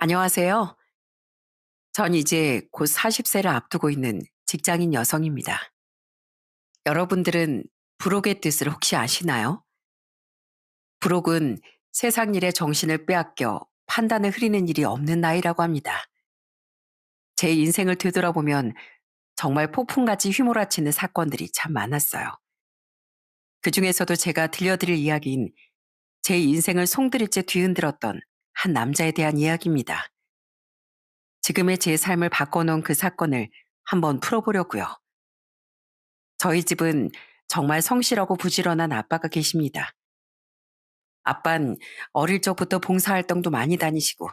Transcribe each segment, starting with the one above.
안녕하세요. 전 이제 곧 40세를 앞두고 있는 직장인 여성입니다. 여러분들은 부록의 뜻을 혹시 아시나요? 부록은 세상 일에 정신을 빼앗겨 판단을 흐리는 일이 없는 나이라고 합니다. 제 인생을 되돌아보면 정말 폭풍같이 휘몰아치는 사건들이 참 많았어요. 그 중에서도 제가 들려드릴 이야기인 제 인생을 송두리째 뒤흔들었던 한 남자에 대한 이야기입니다. 지금의 제 삶을 바꿔놓은 그 사건을 한번 풀어보려고요. 저희 집은 정말 성실하고 부지런한 아빠가 계십니다. 아빤 어릴 적부터 봉사활동도 많이 다니시고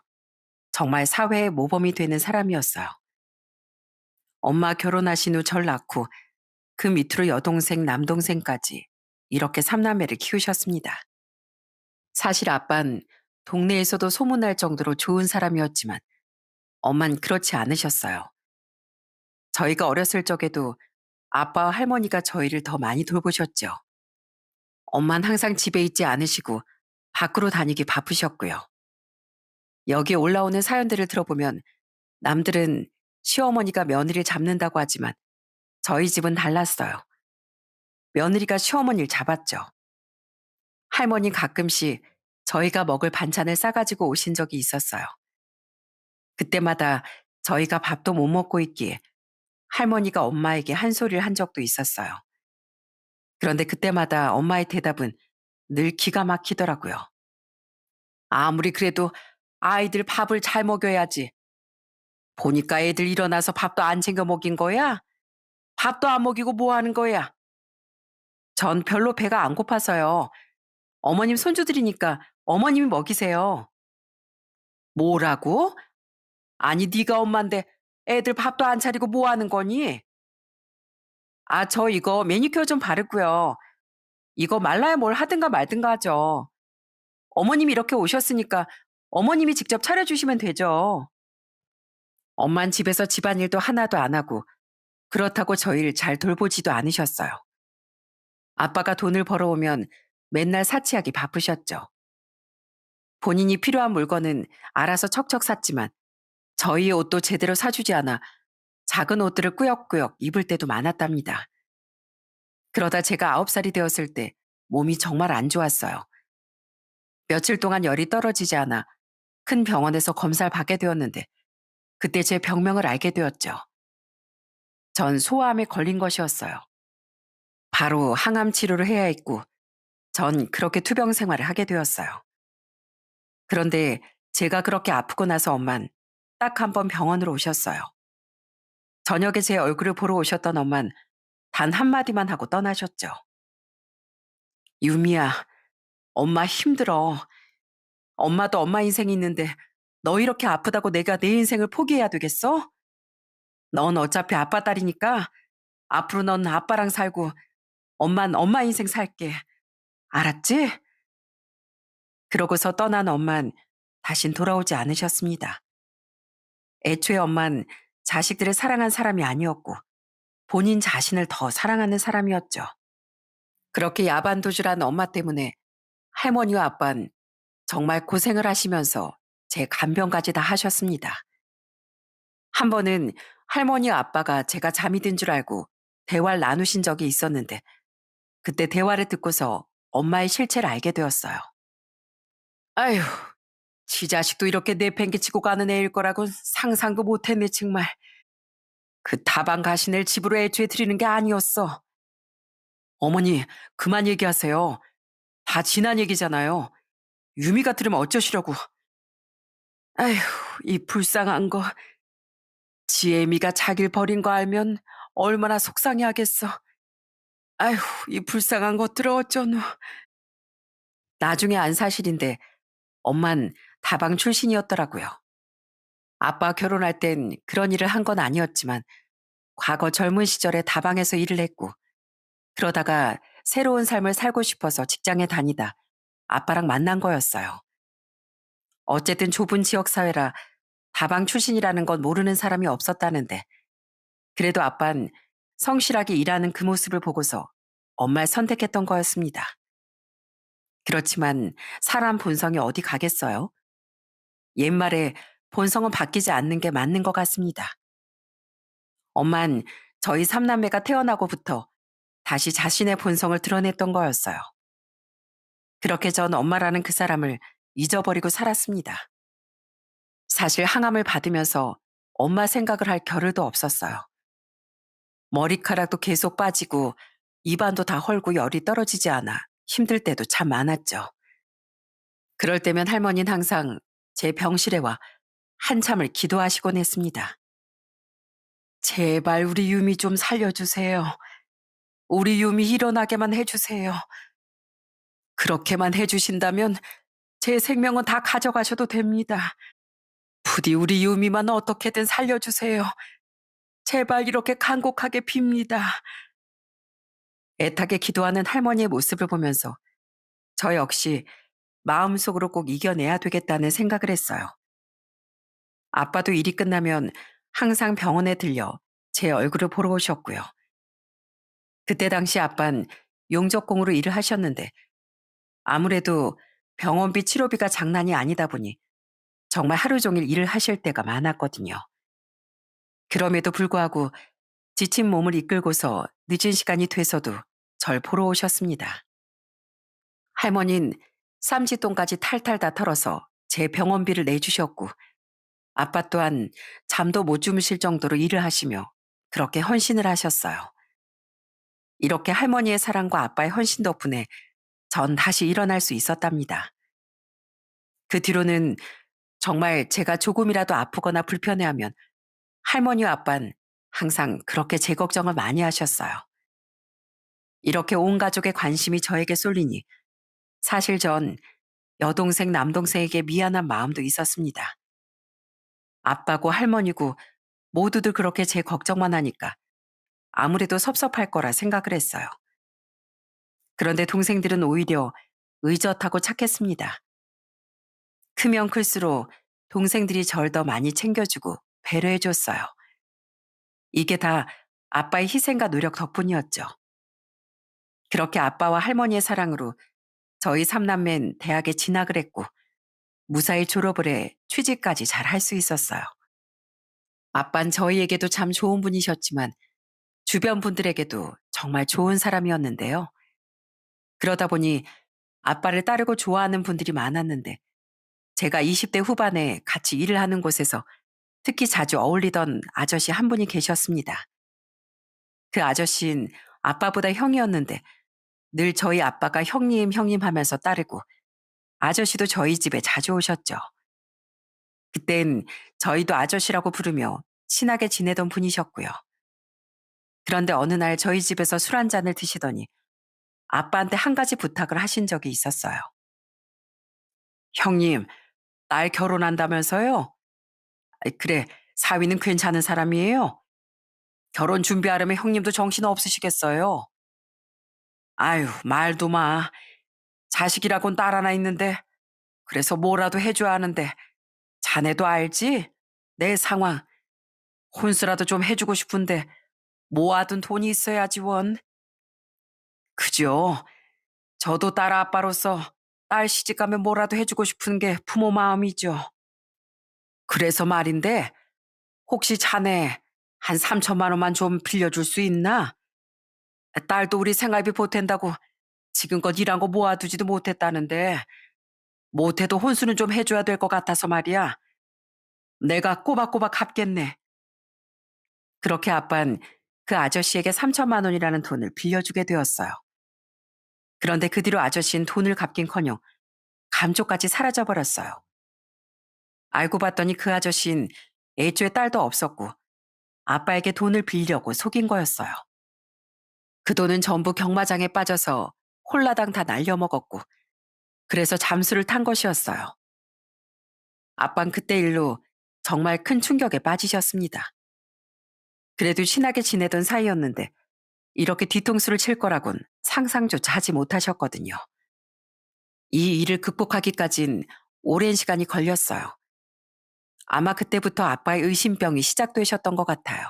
정말 사회의 모범이 되는 사람이었어요. 엄마 결혼하신 후 절 낳고 그 밑으로 여동생, 남동생까지 이렇게 삼남매를 키우셨습니다. 사실 아빤 동네에서도 소문날 정도로 좋은 사람이었지만 엄만 그렇지 않으셨어요. 저희가 어렸을 적에도 아빠와 할머니가 저희를 더 많이 돌보셨죠. 엄만 항상 집에 있지 않으시고 밖으로 다니기 바쁘셨고요. 여기에 올라오는 사연들을 들어보면 남들은 시어머니가 며느리를 잡는다고 하지만 저희 집은 달랐어요. 며느리가 시어머니를 잡았죠. 할머니 가끔씩 저희가 먹을 반찬을 싸가지고 오신 적이 있었어요. 그때마다 저희가 밥도 못 먹고 있기에 할머니가 엄마에게 한 소리를 한 적도 있었어요. 그런데 그때마다 엄마의 대답은 늘 기가 막히더라고요. 아무리 그래도 아이들 밥을 잘 먹여야지. 보니까 애들 일어나서 밥도 안 챙겨 먹인 거야? 밥도 안 먹이고 뭐 하는 거야? 전 별로 배가 안 고파서요. 어머님 손주들이니까 어머님이 먹이세요. 뭐라고? 아니 네가 엄마인데 애들 밥도 안 차리고 뭐 하는 거니? 아, 저 이거 매니큐어 좀 바르고요. 이거 말라야 뭘 하든가 말든가 하죠. 어머님이 이렇게 오셨으니까 어머님이 직접 차려주시면 되죠. 엄만 집에서 집안일도 하나도 안 하고 그렇다고 저희를 잘 돌보지도 않으셨어요. 아빠가 돈을 벌어오면 맨날 사치하기 바쁘셨죠. 본인이 필요한 물건은 알아서 척척 샀지만 저희 옷도 제대로 사주지 않아 작은 옷들을 꾸역꾸역 입을 때도 많았답니다. 그러다 제가 9살이 되었을 때 몸이 정말 안 좋았어요. 며칠 동안 열이 떨어지지 않아 큰 병원에서 검사를 받게 되었는데 그때 제 병명을 알게 되었죠. 전 소아암에 걸린 것이었어요. 바로 항암 치료를 해야 했고 전 그렇게 투병 생활을 하게 되었어요. 그런데 제가 그렇게 아프고 나서 엄만 딱 한 번 병원으로 오셨어요. 저녁에 제 얼굴을 보러 오셨던 엄만 단 한마디만 하고 떠나셨죠. 유미야, 엄마 힘들어. 엄마도 엄마 인생이 있는데 너 이렇게 아프다고 내가 내 인생을 포기해야 되겠어? 넌 어차피 아빠 딸이니까 앞으로 넌 아빠랑 살고 엄만 엄마 인생 살게. 알았지? 그러고서 떠난 엄만 다신 돌아오지 않으셨습니다. 애초에 엄만 자식들을 사랑한 사람이 아니었고 본인 자신을 더 사랑하는 사람이었죠. 그렇게 야반도주란 엄마 때문에 할머니와 아빠는 정말 고생을 하시면서 제 간병까지 다 하셨습니다. 한 번은 할머니와 아빠가 제가 잠이 든 줄 알고 대화를 나누신 적이 있었는데 그때 대화를 듣고서 엄마의 실체를 알게 되었어요. 아휴, 지 자식도 이렇게 내팽개치고 가는 애일 거라고 상상도 못했네 정말. 그 다방 가신 애를 집으로 애초에 들이는 게 아니었어. 어머니, 그만 얘기하세요. 다 지난 얘기잖아요. 유미가 들으면 어쩌시려고. 아휴, 이 불쌍한 거. 지 애미가 자기를 버린 거 알면 얼마나 속상해 하겠어. 아휴, 이 불쌍한 것들을 어쩌노. 나중에 안 사실인데 엄만 다방 출신이었더라고요. 아빠 결혼할 땐 그런 일을 한 건 아니었지만 과거 젊은 시절에 다방에서 일을 했고 그러다가 새로운 삶을 살고 싶어서 직장에 다니다 아빠랑 만난 거였어요. 어쨌든 좁은 지역사회라 다방 출신이라는 건 모르는 사람이 없었다는데 그래도 아빤 성실하게 일하는 그 모습을 보고서 엄마를 선택했던 거였습니다. 그렇지만 사람 본성이 어디 가겠어요? 옛말에 본성은 바뀌지 않는 게 맞는 것 같습니다. 엄만 저희 삼남매가 태어나고부터 다시 자신의 본성을 드러냈던 거였어요. 그렇게 전 엄마라는 그 사람을 잊어버리고 살았습니다. 사실 항암을 받으면서 엄마 생각을 할 겨를도 없었어요. 머리카락도 계속 빠지고 입안도 다 헐고 열이 떨어지지 않아 힘들 때도 참 많았죠. 그럴 때면 할머니는 항상 제 병실에 와 한참을 기도하시곤 했습니다. 제발 우리 유미 좀 살려주세요. 우리 유미 일어나게만 해주세요. 그렇게만 해주신다면 제 생명은 다 가져가셔도 됩니다. 부디 우리 유미만 어떻게든 살려주세요. 제발 이렇게 간곡하게 빕니다. 애타게 기도하는 할머니의 모습을 보면서 저 역시 마음속으로 꼭 이겨내야 되겠다는 생각을 했어요. 아빠도 일이 끝나면 항상 병원에 들려 제 얼굴을 보러 오셨고요. 그때 당시 아빤 용접공으로 일을 하셨는데 아무래도 병원비 치료비가 장난이 아니다 보니 정말 하루 종일 일을 하실 때가 많았거든요. 그럼에도 불구하고 지친 몸을 이끌고서 늦은 시간이 돼서도 절 보러 오셨습니다. 할머니는 쌈짓돈까지 탈탈 다 털어서 제 병원비를 내주셨고 아빠 또한 잠도 못 주무실 정도로 일을 하시며 그렇게 헌신을 하셨어요. 이렇게 할머니의 사랑과 아빠의 헌신 덕분에 전 다시 일어날 수 있었답니다. 그 뒤로는 정말 제가 조금이라도 아프거나 불편해하면 할머니와 아빠는 항상 그렇게 제 걱정을 많이 하셨어요. 이렇게 온 가족의 관심이 저에게 쏠리니 사실 전 여동생, 남동생에게 미안한 마음도 있었습니다. 아빠고 할머니고 모두들 그렇게 제 걱정만 하니까 아무래도 섭섭할 거라 생각을 했어요. 그런데 동생들은 오히려 의젓하고 착했습니다. 크면 클수록 동생들이 절 더 많이 챙겨주고 배려해줬어요. 이게 다 아빠의 희생과 노력 덕분이었죠. 그렇게 아빠와 할머니의 사랑으로 저희 삼남매는 대학에 진학을 했고 무사히 졸업을 해 취직까지 잘 할 수 있었어요. 아빤 저희에게도 참 좋은 분이셨지만 주변 분들에게도 정말 좋은 사람이었는데요. 그러다 보니 아빠를 따르고 좋아하는 분들이 많았는데 제가 20대 후반에 같이 일을 하는 곳에서 특히 자주 어울리던 아저씨 한 분이 계셨습니다. 그 아저씨는 아빠보다 형이었는데 늘 저희 아빠가 형님, 형님 하면서 따르고 아저씨도 저희 집에 자주 오셨죠. 그땐 저희도 아저씨라고 부르며 친하게 지내던 분이셨고요. 그런데 어느 날 저희 집에서 술 한 잔을 드시더니 아빠한테 한 가지 부탁을 하신 적이 있었어요. 형님, 딸 결혼한다면서요? 아이, 그래, 사위는 괜찮은 사람이에요? 결혼 준비하려면 형님도 정신 없으시겠어요? 아유, 말도 마. 자식이라곤 딸 하나 있는데, 그래서 뭐라도 해줘야 하는데, 자네도 알지? 내 상황. 혼수라도 좀 해주고 싶은데, 모아둔 돈이 있어야지 원. 그죠? 저도 딸 아빠로서 딸 시집가면 뭐라도 해주고 싶은 게 부모 마음이죠. 그래서 말인데, 혹시 자네 한 3천만 원만 좀 빌려줄 수 있나? 딸도 우리 생활비 보탠다고 지금껏 일한 거 모아두지도 못했다는데 못해도 혼수는 좀 해줘야 될 것 같아서 말이야. 내가 꼬박꼬박 갚겠네. 그렇게 아빤 그 아저씨에게 3천만 원이라는 돈을 빌려주게 되었어요. 그런데 그 뒤로 아저씨는 돈을 갚긴커녕 감쪽같이 사라져버렸어요. 알고 봤더니 그 아저씨는 애초에 딸도 없었고 아빠에게 돈을 빌려고 속인 거였어요. 그 돈은 전부 경마장에 빠져서 홀라당 다 날려먹었고 그래서 잠수를 탄 것이었어요. 아빤 그때 일로 정말 큰 충격에 빠지셨습니다. 그래도 친하게 지내던 사이였는데 이렇게 뒤통수를 칠 거라곤 상상조차 하지 못하셨거든요. 이 일을 극복하기까진 오랜 시간이 걸렸어요. 아마 그때부터 아빠의 의심병이 시작되셨던 것 같아요.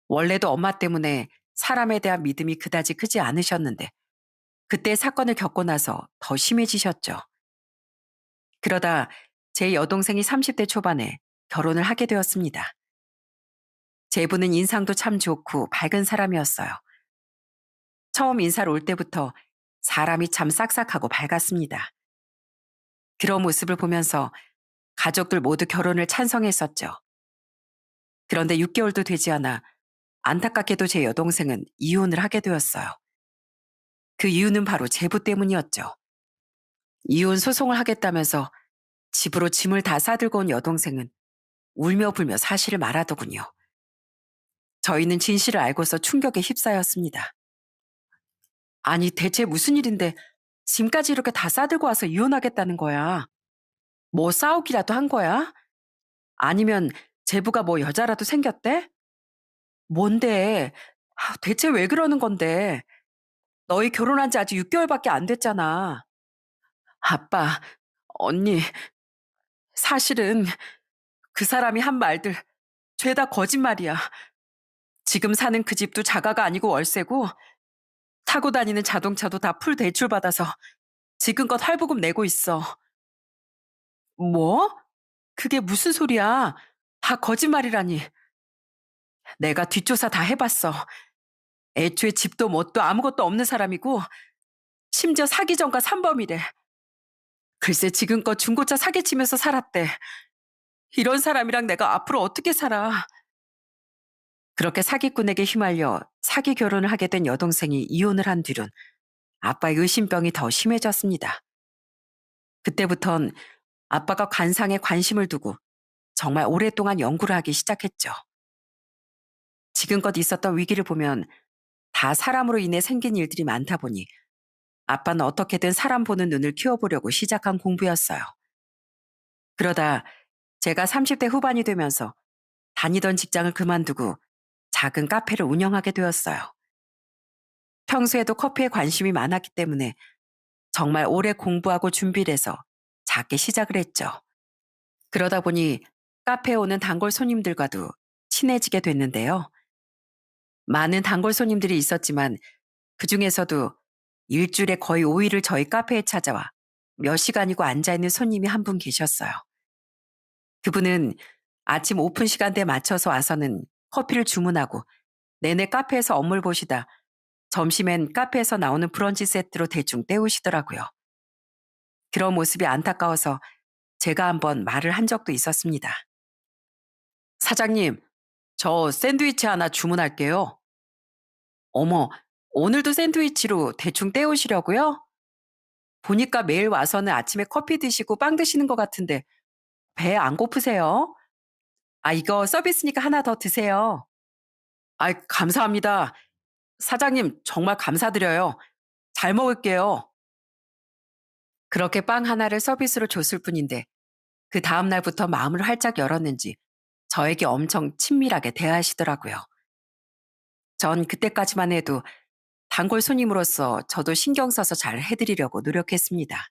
원래도 엄마 때문에 사람에 대한 믿음이 그다지 크지 않으셨는데 그때 사건을 겪고 나서 더 심해지셨죠. 그러다 제 여동생이 30대 초반에 결혼을 하게 되었습니다. 제부는 인상도 참 좋고 밝은 사람이었어요. 처음 인사를 올 때부터 사람이 참 싹싹하고 밝았습니다. 그런 모습을 보면서 가족들 모두 결혼을 찬성했었죠. 그런데 6개월도 되지 않아 안타깝게도 제 여동생은 이혼을 하게 되었어요. 그 이유는 바로 제부 때문이었죠. 이혼 소송을 하겠다면서 집으로 짐을 다 싸들고 온 여동생은 울며 불며 사실을 말하더군요. 저희는 진실을 알고서 충격에 휩싸였습니다. 아니, 대체 무슨 일인데 짐까지 이렇게 다 싸들고 와서 이혼하겠다는 거야? 뭐 싸우기라도 한 거야? 아니면 제부가 뭐 여자라도 생겼대? 뭔데? 대체 왜 그러는 건데? 너희 결혼한 지 아직 6개월밖에 안 됐잖아. 아빠, 언니, 사실은 그 사람이 한 말들 죄다 거짓말이야. 지금 사는 그 집도 자가가 아니고 월세고 타고 다니는 자동차도 다 풀 대출 받아서 지금껏 할부금 내고 있어. 뭐? 그게 무슨 소리야? 다 거짓말이라니. 내가 뒷조사 다 해봤어. 애초에 집도 뭣도 아무것도 없는 사람이고 심지어 사기 전과 산범이래. 글쎄 지금껏 중고차 사기치면서 살았대. 이런 사람이랑 내가 앞으로 어떻게 살아. 그렇게 사기꾼에게 휘말려 사기 결혼을 하게 된 여동생이 이혼을 한 뒤론 아빠의 의심병이 더 심해졌습니다. 그때부턴 아빠가 관상에 관심을 두고 정말 오랫동안 연구를 하기 시작했죠. 지금껏 있었던 위기를 보면 다 사람으로 인해 생긴 일들이 많다 보니 아빠는 어떻게든 사람 보는 눈을 키워보려고 시작한 공부였어요. 그러다 제가 30대 후반이 되면서 다니던 직장을 그만두고 작은 카페를 운영하게 되었어요. 평소에도 커피에 관심이 많았기 때문에 정말 오래 공부하고 준비를 해서 작게 시작을 했죠. 그러다 보니 카페에 오는 단골 손님들과도 친해지게 됐는데요. 많은 단골 손님들이 있었지만 그 중에서도 일주일에 거의 5일을 저희 카페에 찾아와 몇 시간이고 앉아있는 손님이 한 분 계셨어요. 그분은 아침 오픈 시간대에 맞춰서 와서는 커피를 주문하고 내내 카페에서 업무를 보시다 점심엔 카페에서 나오는 브런치 세트로 대충 때우시더라고요. 그런 모습이 안타까워서 제가 한번 말을 한 적도 있었습니다. 사장님, 저 샌드위치 하나 주문할게요. 어머, 오늘도 샌드위치로 대충 때우시려고요? 보니까 매일 와서는 아침에 커피 드시고 빵 드시는 것 같은데 배 안 고프세요? 아, 이거 서비스니까 하나 더 드세요. 아, 감사합니다. 사장님, 정말 감사드려요. 잘 먹을게요. 그렇게 빵 하나를 서비스로 줬을 뿐인데 그 다음 날부터 마음을 활짝 열었는지 저에게 엄청 친밀하게 대하시더라고요. 전 그때까지만 해도 단골 손님으로서 저도 신경 써서 잘 해드리려고 노력했습니다.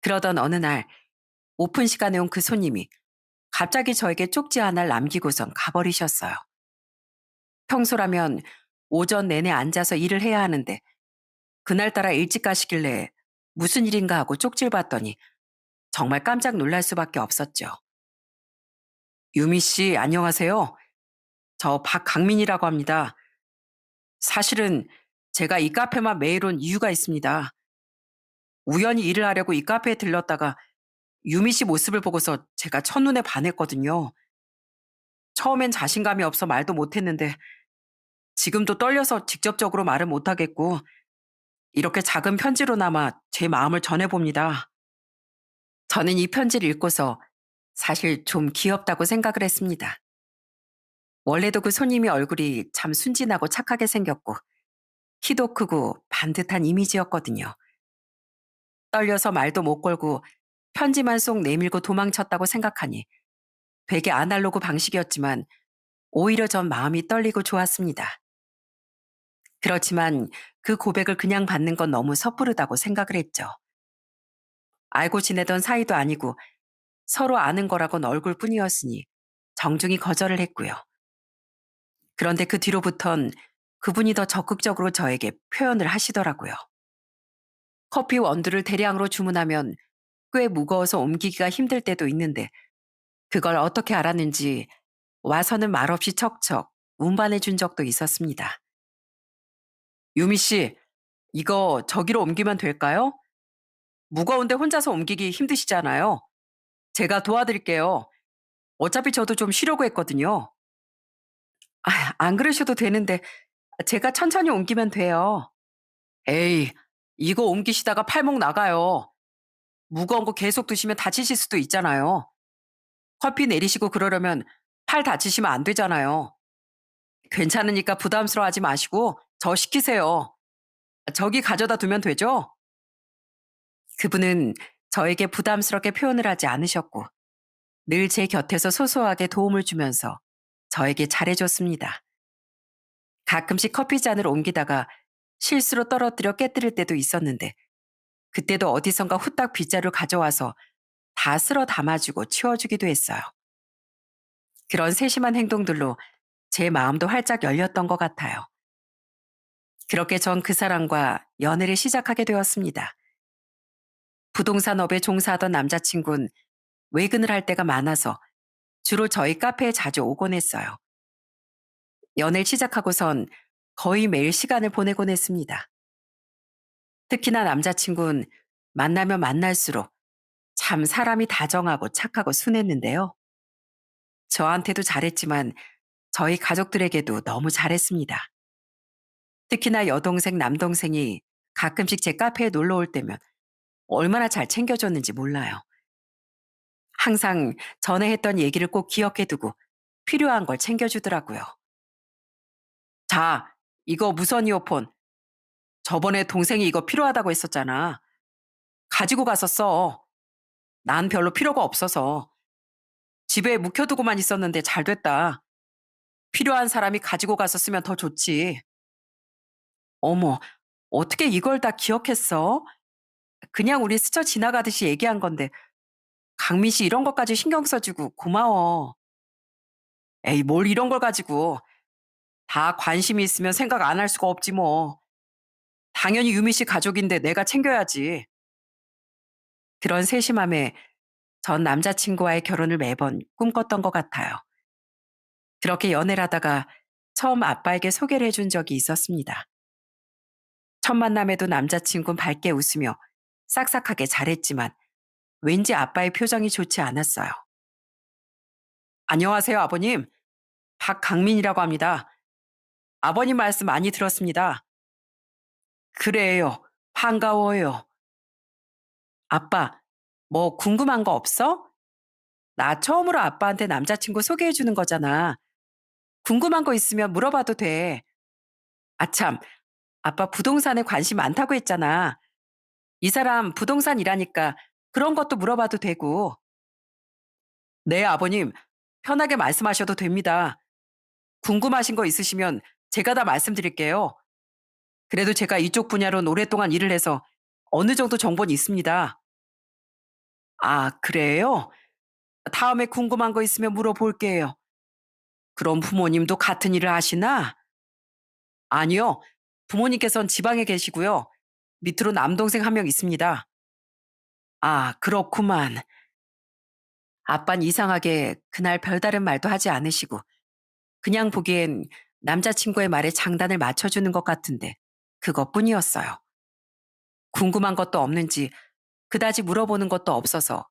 그러던 어느 날 오픈 시간에 온 그 손님이 갑자기 저에게 쪽지 하나를 남기고선 가버리셨어요. 평소라면 오전 내내 앉아서 일을 해야 하는데 그날따라 일찍 가시길래 무슨 일인가 하고 쪽지를 봤더니 정말 깜짝 놀랄 수밖에 없었죠. 유미 씨, 안녕하세요. 저 박강민이라고 합니다. 사실은 제가 이 카페만 매일 온 이유가 있습니다. 우연히 일을 하려고 이 카페에 들렀다가 유미 씨 모습을 보고서 제가 첫눈에 반했거든요. 처음엔 자신감이 없어 말도 못했는데 지금도 떨려서 직접적으로 말은 못하겠고 이렇게 작은 편지로나마 제 마음을 전해봅니다. 저는 이 편지를 읽고서 사실 좀 귀엽다고 생각을 했습니다. 원래도 그 손님이 얼굴이 참 순진하고 착하게 생겼고 키도 크고 반듯한 이미지였거든요. 떨려서 말도 못 걸고 편지만 쏙 내밀고 도망쳤다고 생각하니 되게 아날로그 방식이었지만 오히려 전 마음이 떨리고 좋았습니다. 그렇지만 그 고백을 그냥 받는 건 너무 섣부르다고 생각을 했죠. 알고 지내던 사이도 아니고 서로 아는 거라곤 얼굴뿐이었으니 정중히 거절을 했고요. 그런데 그 뒤로부턴 그분이 더 적극적으로 저에게 표현을 하시더라고요. 커피 원두를 대량으로 주문하면 꽤 무거워서 옮기기가 힘들 때도 있는데 그걸 어떻게 알았는지 와서는 말없이 척척 운반해 준 적도 있었습니다. 유미 씨, 이거 저기로 옮기면 될까요? 무거운데 혼자서 옮기기 힘드시잖아요. 제가 도와드릴게요. 어차피 저도 좀 쉬려고 했거든요. 안 그러셔도 되는데 제가 천천히 옮기면 돼요. 에이, 이거 옮기시다가 팔목 나가요. 무거운 거 계속 드시면 다치실 수도 있잖아요. 커피 내리시고 그러려면 팔 다치시면 안 되잖아요. 괜찮으니까 부담스러워하지 마시고 저 시키세요. 저기 가져다 두면 되죠? 그분은 저에게 부담스럽게 표현을 하지 않으셨고 늘 제 곁에서 소소하게 도움을 주면서 저에게 잘해줬습니다. 가끔씩 커피잔을 옮기다가 실수로 떨어뜨려 깨뜨릴 때도 있었는데 그때도 어디선가 후딱 빗자루 가져와서 다 쓸어 담아주고 치워주기도 했어요. 그런 세심한 행동들로 제 마음도 활짝 열렸던 것 같아요. 그렇게 전 그 사람과 연애를 시작하게 되었습니다. 부동산 업에 종사하던 남자친구는 외근을 할 때가 많아서 주로 저희 카페에 자주 오곤 했어요. 연애를 시작하고선 거의 매일 시간을 보내곤 했습니다. 특히나 남자친구는 만나면 만날수록 참 사람이 다정하고 착하고 순했는데요. 저한테도 잘했지만 저희 가족들에게도 너무 잘했습니다. 특히나 여동생, 남동생이 가끔씩 제 카페에 놀러 올 때면 얼마나 잘 챙겨줬는지 몰라요. 항상 전에 했던 얘기를 꼭 기억해두고 필요한 걸 챙겨주더라고요. 자, 이거 무선 이어폰. 저번에 동생이 이거 필요하다고 했었잖아. 가지고 가서 써. 난 별로 필요가 없어서. 집에 묵혀두고만 있었는데 잘 됐다. 필요한 사람이 가지고 가서 쓰면 더 좋지. 어머, 어떻게 이걸 다 기억했어? 그냥 우리 스쳐 지나가듯이 얘기한 건데 강민 씨 이런 것까지 신경 써주고 고마워. 에이, 뭘 이런 걸 가지고. 다 관심이 있으면 생각 안 할 수가 없지 뭐. 당연히 유미 씨 가족인데 내가 챙겨야지. 그런 세심함에 전 남자친구와의 결혼을 매번 꿈꿨던 것 같아요. 그렇게 연애를 하다가 처음 아빠에게 소개를 해준 적이 있었습니다. 첫 만남에도 남자친구는 밝게 웃으며 싹싹하게 잘했지만 왠지 아빠의 표정이 좋지 않았어요. 안녕하세요, 아버님. 박강민이라고 합니다. 아버님 말씀 많이 들었습니다. 그래요. 반가워요. 아빠, 뭐 궁금한 거 없어? 나 처음으로 아빠한테 남자친구 소개해 주는 거잖아. 궁금한 거 있으면 물어봐도 돼. 아참, 아빠 부동산에 관심 많다고 했잖아. 이 사람 부동산 일하니까 그런 것도 물어봐도 되고. 네, 아버님. 편하게 말씀하셔도 됩니다. 궁금하신 거 있으시면 제가 다 말씀드릴게요. 그래도 제가 이쪽 분야로 오랫동안 일을 해서 어느 정도 정보는 있습니다. 아, 그래요? 다음에 궁금한 거 있으면 물어볼게요. 그럼 부모님도 같은 일을 하시나? 아니요. 부모님께서는 지방에 계시고요. 밑으로 남동생 한 명 있습니다. 아, 그렇구만. 아빤 이상하게 그날 별다른 말도 하지 않으시고 그냥 보기엔 남자친구의 말에 장단을 맞춰주는 것 같은데 그것뿐이었어요. 궁금한 것도 없는지 그다지 물어보는 것도 없어서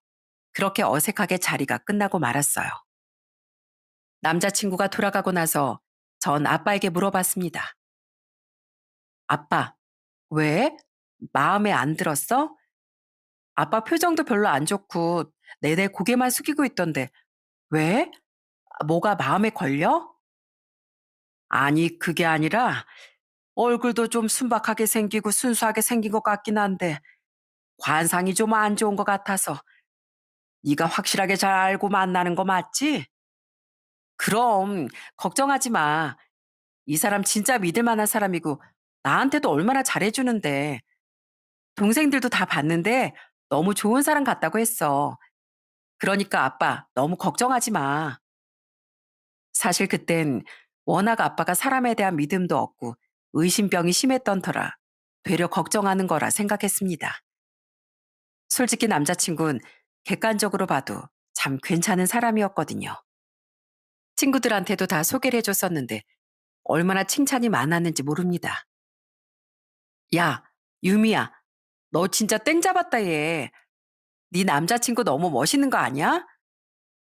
그렇게 어색하게 자리가 끝나고 말았어요. 남자친구가 돌아가고 나서 전 아빠에게 물어봤습니다. 아빠, 왜? 마음에 안 들었어? 아빠 표정도 별로 안 좋고 내내 고개만 숙이고 있던데 왜? 뭐가 마음에 걸려? 아니, 그게 아니라 얼굴도 좀 순박하게 생기고 순수하게 생긴 것 같긴 한데 관상이 좀 안 좋은 것 같아서 네가 확실하게 잘 알고 만나는 거 맞지? 그럼 걱정하지 마. 이 사람 진짜 믿을 만한 사람이고 나한테도 얼마나 잘해주는데 동생들도 다 봤는데 너무 좋은 사람 같다고 했어. 그러니까 아빠 너무 걱정하지 마. 사실 그땐 워낙 아빠가 사람에 대한 믿음도 없고 의심병이 심했던 터라 되려 걱정하는 거라 생각했습니다. 솔직히 남자친구는 객관적으로 봐도 참 괜찮은 사람이었거든요. 친구들한테도 다 소개를 해줬었는데 얼마나 칭찬이 많았는지 모릅니다. 야, 유미야, 너 진짜 땡 잡았다 얘. 네 남자친구 너무 멋있는 거 아니야?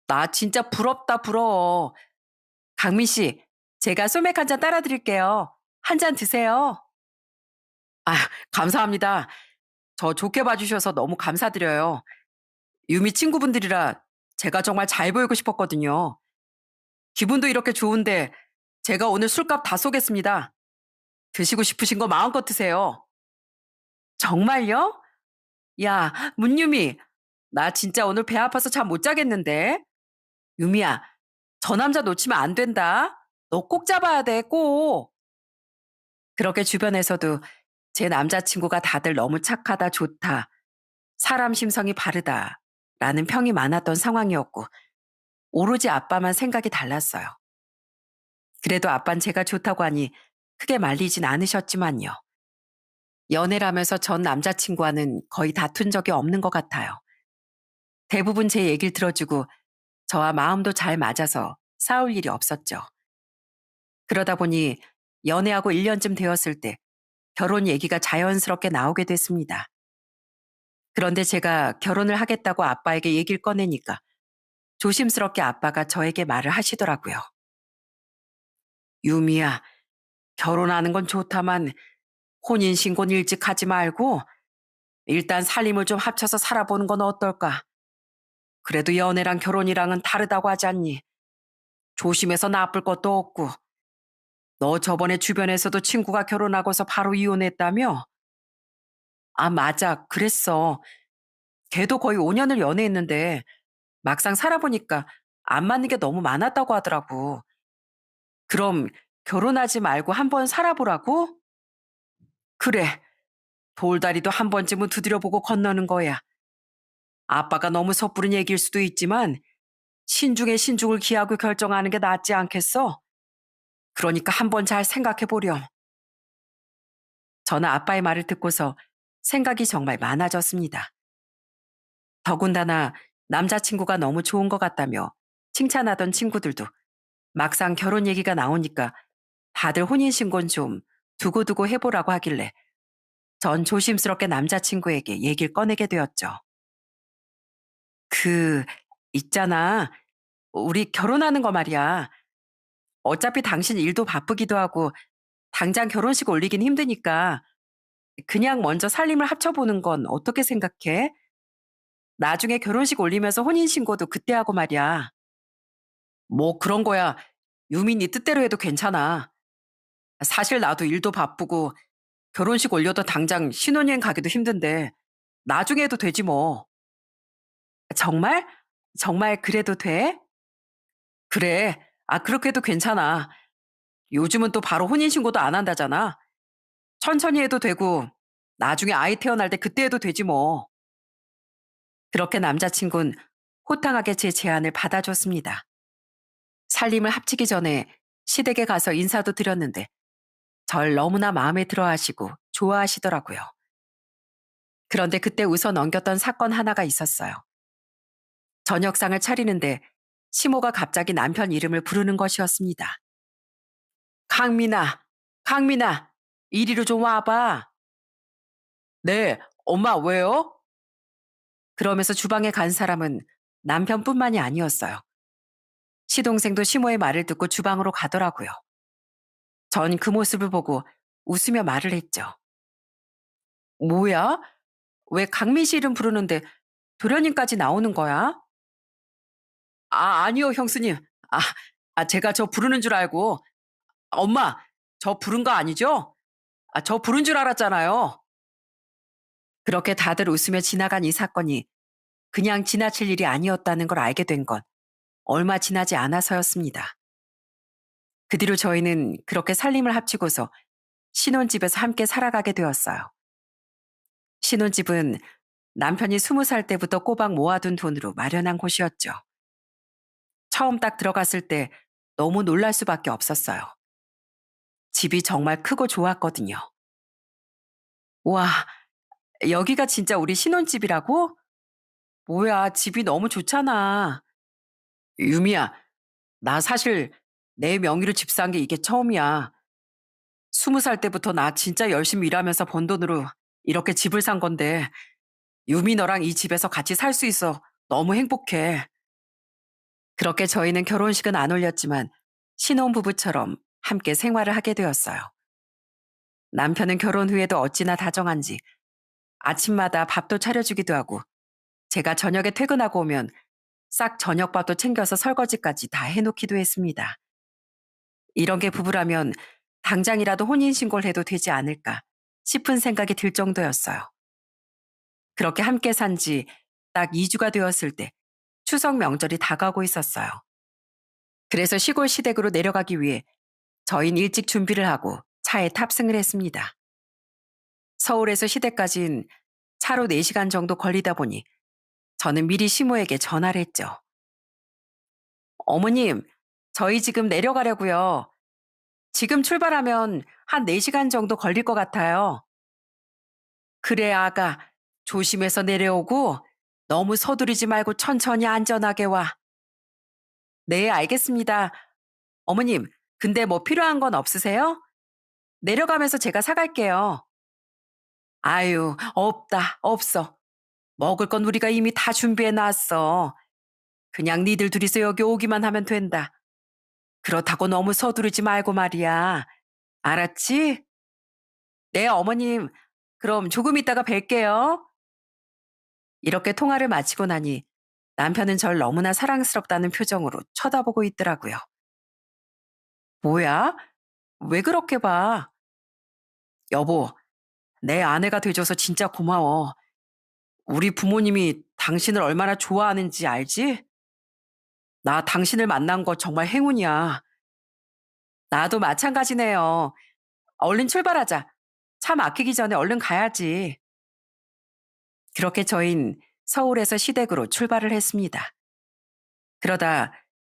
나 진짜 부럽다 부러워. 강민 씨, 제가 소맥 한 잔 따라 드릴게요. 한 잔 드세요. 아, 감사합니다. 저 좋게 봐주셔서 너무 감사드려요. 유미 친구분들이라 제가 정말 잘 보이고 싶었거든요. 기분도 이렇게 좋은데 제가 오늘 술값 다 쏘겠습니다. 드시고 싶으신 거 마음껏 드세요. 정말요? 야, 문유미, 나 진짜 오늘 배 아파서 잠 못 자겠는데. 유미야, 저 남자 놓치면 안 된다. 너 꼭 잡아야 돼, 꼭. 그렇게 주변에서도 제 남자친구가 다들 너무 착하다, 좋다, 사람 심성이 바르다, 라는 평이 많았던 상황이었고, 오로지 아빠만 생각이 달랐어요. 그래도 아빤 제가 좋다고 하니 크게 말리진 않으셨지만요. 연애를 하면서 전 남자친구와는 거의 다툰 적이 없는 것 같아요. 대부분 제 얘기를 들어주고 저와 마음도 잘 맞아서 싸울 일이 없었죠. 그러다 보니 연애하고 1년쯤 되었을 때 결혼 얘기가 자연스럽게 나오게 됐습니다. 그런데 제가 결혼을 하겠다고 아빠에게 얘기를 꺼내니까 조심스럽게 아빠가 저에게 말을 하시더라고요. 유미야, 결혼하는 건 좋다만 혼인신고는 일찍 하지 말고 일단 살림을 좀 합쳐서 살아보는 건 어떨까? 그래도 연애랑 결혼이랑은 다르다고 하지 않니? 조심해서 나쁠 것도 없고. 너 저번에 주변에서도 친구가 결혼하고서 바로 이혼했다며? 아, 맞아. 그랬어. 걔도 거의 5년을 연애했는데 막상 살아보니까 안 맞는 게 너무 많았다고 하더라고. 그럼 결혼하지 말고 한번 살아보라고? 그래. 돌다리도 한 번쯤은 두드려보고 건너는 거야. 아빠가 너무 섣부른 얘기일 수도 있지만 신중에 신중을 기하고 결정하는 게 낫지 않겠어? 그러니까 한번 잘 생각해 보렴. 저는 아빠의 말을 듣고서 생각이 정말 많아졌습니다. 더군다나 남자친구가 너무 좋은 것 같다며 칭찬하던 친구들도 막상 결혼 얘기가 나오니까 다들 혼인신고는 좀 두고두고 해보라고 하길래 전 조심스럽게 남자친구에게 얘기를 꺼내게 되었죠. 그, 있잖아. 우리 결혼하는 거 말이야. 어차피 당신 일도 바쁘기도 하고 당장 결혼식 올리긴 힘드니까 그냥 먼저 살림을 합쳐보는 건 어떻게 생각해? 나중에 결혼식 올리면서 혼인신고도 그때 하고 말이야. 뭐 그런 거야. 유민이 뜻대로 해도 괜찮아. 사실 나도 일도 바쁘고 결혼식 올려도 당장 신혼여행 가기도 힘든데 나중에 해도 되지 뭐. 정말? 정말 그래도 돼? 그래. 아, 그렇게 해도 괜찮아. 요즘은 또 바로 혼인신고도 안 한다잖아. 천천히 해도 되고 나중에 아이 태어날 때 그때 해도 되지 뭐. 그렇게 남자친구는 호탕하게 제 제안을 받아줬습니다. 살림을 합치기 전에 시댁에 가서 인사도 드렸는데 절 너무나 마음에 들어 하시고 좋아하시더라고요. 그런데 그때 웃어 넘겼던 사건 하나가 있었어요. 저녁상을 차리는데 시모가 갑자기 남편 이름을 부르는 것이었습니다. 강민아, 강민아, 이리로 좀 와봐. 네, 엄마 왜요? 그러면서 주방에 간 사람은 남편뿐만이 아니었어요. 시동생도 시모의 말을 듣고 주방으로 가더라고요. 전 그 모습을 보고 웃으며 말을 했죠. 뭐야? 왜 강민 씨 이름 부르는데 도련님까지 나오는 거야? 아, 아니요, 형수님. 아, 제가 저 부르는 줄 알고. 엄마, 저 부른 거 아니죠? 아, 저 부른 줄 알았잖아요. 그렇게 다들 웃으며 지나간 이 사건이 그냥 지나칠 일이 아니었다는 걸 알게 된 건 얼마 지나지 않아서였습니다. 그 뒤로 저희는 그렇게 살림을 합치고서 신혼집에서 함께 살아가게 되었어요. 신혼집은 남편이 20살 때부터 꼬박 모아둔 돈으로 마련한 곳이었죠. 처음 딱 들어갔을 때 너무 놀랄 수밖에 없었어요. 집이 정말 크고 좋았거든요. 와, 여기가 진짜 우리 신혼집이라고? 뭐야, 집이 너무 좋잖아. 유미야, 나 사실 내 명의로 집 산 게 이게 처음이야. 20살 때부터 나 진짜 열심히 일하면서 번 돈으로 이렇게 집을 산 건데, 유미 너랑 이 집에서 같이 살 수 있어. 너무 행복해. 그렇게 저희는 결혼식은 안 올렸지만 신혼부부처럼 함께 생활을 하게 되었어요. 남편은 결혼 후에도 어찌나 다정한지 아침마다 밥도 차려주기도 하고 제가 저녁에 퇴근하고 오면 싹 저녁밥도 챙겨서 설거지까지 다 해놓기도 했습니다. 이런 게 부부라면 당장이라도 혼인신고를 해도 되지 않을까 싶은 생각이 들 정도였어요. 그렇게 함께 산 지 딱 2주가 되었을 때 추석 명절이 다가오고 있었어요. 그래서 시골 시댁으로 내려가기 위해 저희는 일찍 준비를 하고 차에 탑승을 했습니다. 서울에서 시댁까지는 차로 4시간 정도 걸리다 보니 저는 미리 시모에게 전화를 했죠. 어머님, 저희 지금 내려가려고요. 지금 출발하면 한 4시간 정도 걸릴 것 같아요. 그래, 아가. 조심해서 내려오고 너무 서두르지 말고 천천히 안전하게 와. 네, 알겠습니다. 어머님, 근데 뭐 필요한 건 없으세요? 내려가면서 제가 사갈게요. 아유, 없다, 없어. 먹을 건 우리가 이미 다 준비해 놨어. 그냥 니들 둘이서 여기 오기만 하면 된다. 그렇다고 너무 서두르지 말고 말이야. 알았지? 네, 어머님. 그럼 조금 있다가 뵐게요. 이렇게 통화를 마치고 나니 남편은 절 너무나 사랑스럽다는 표정으로 쳐다보고 있더라고요. 뭐야? 왜 그렇게 봐? 여보, 내 아내가 돼줘서 진짜 고마워. 우리 부모님이 당신을 얼마나 좋아하는지 알지? 나 당신을 만난 거 정말 행운이야. 나도 마찬가지네요. 얼른 출발하자. 차 막히기 전에 얼른 가야지. 그렇게 저흰 서울에서 시댁으로 출발을 했습니다. 그러다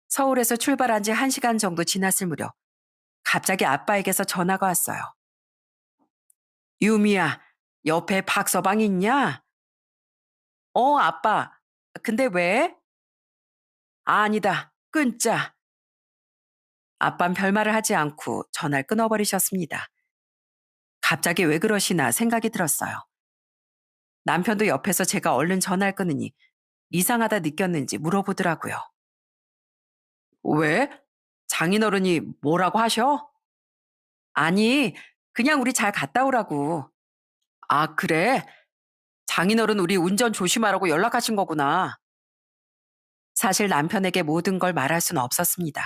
서울에서 출발한 지 1시간 정도 지났을 무렵 갑자기 아빠에게서 전화가 왔어요. 유미야, 옆에 박서방 있냐? 아빠. 근데 왜? 아니다. 끊자. 아빤 별말을 하지 않고 전화를 끊어버리셨습니다. 갑자기 왜 그러시나 생각이 들었어요. 남편도 옆에서 제가 얼른 전화를 끊으니 이상하다 느꼈는지 물어보더라고요. 왜? 장인어른이 뭐라고 하셔? 아니, 그냥 우리 잘 갔다 오라고. 아, 그래? 장인어른 우리 운전 조심하라고 연락하신 거구나. 사실 남편에게 모든 걸 말할 수는 없었습니다.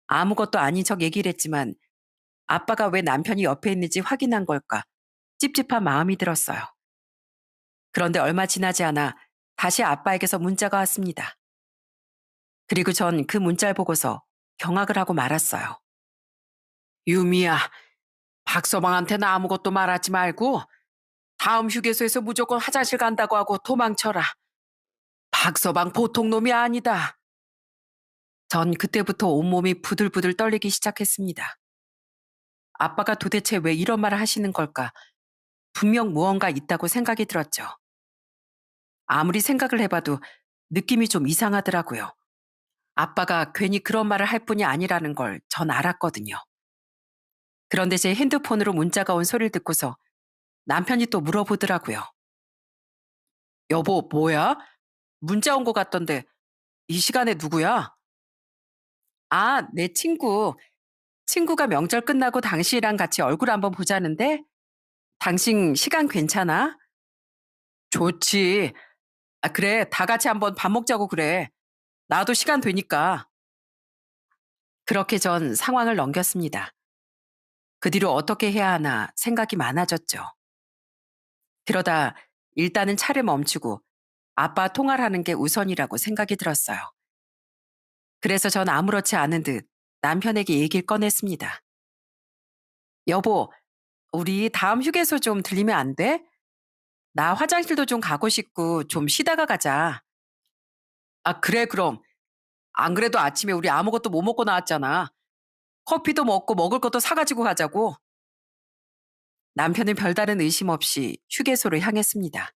아무것도 아닌 척 얘기를 했지만 아빠가 왜 남편이 옆에 있는지 확인한 걸까 찝찝한 마음이 들었어요. 그런데 얼마 지나지 않아 다시 아빠에게서 문자가 왔습니다. 그리고 전 그 문자를 보고서 경악을 하고 말았어요. 유미야, 박서방한테는 아무것도 말하지 말고 다음 휴게소에서 무조건 화장실 간다고 하고 도망쳐라. 박서방 보통 놈이 아니다. 전 그때부터 온몸이 부들부들 떨리기 시작했습니다. 아빠가 도대체 왜 이런 말을 하시는 걸까? 분명 무언가 있다고 생각이 들었죠. 아무리 생각을 해봐도 느낌이 좀 이상하더라고요. 아빠가 괜히 그런 말을 할 뿐이 아니라는 걸 전 알았거든요. 그런데 제 핸드폰으로 문자가 온 소리를 듣고서 남편이 또 물어보더라고요. 여보, 뭐야? 문자 온 거 같던데 이 시간에 누구야? 아, 내 친구. 친구가 명절 끝나고 당신이랑 같이 얼굴 한번 보자는데 당신 시간 괜찮아? 좋지. 아, 그래. 다 같이 한번 밥 먹자고 그래. 나도 시간 되니까. 그렇게 전 상황을 넘겼습니다. 그 뒤로 어떻게 해야 하나 생각이 많아졌죠. 그러다 일단은 차를 멈추고 아빠 통화를 하는 게 우선이라고 생각이 들었어요. 그래서 전 아무렇지 않은 듯 남편에게 얘기를 꺼냈습니다. 여보, 우리 다음 휴게소 좀 들리면 안 돼? 나 화장실도 좀 가고 싶고 좀 쉬다가 가자. 아, 그래, 그럼. 안 그래도 아침에 우리 아무것도 못 먹고 나왔잖아. 커피도 먹고 먹을 것도 사가지고 가자고. 남편은 별다른 의심 없이 휴게소를 향했습니다.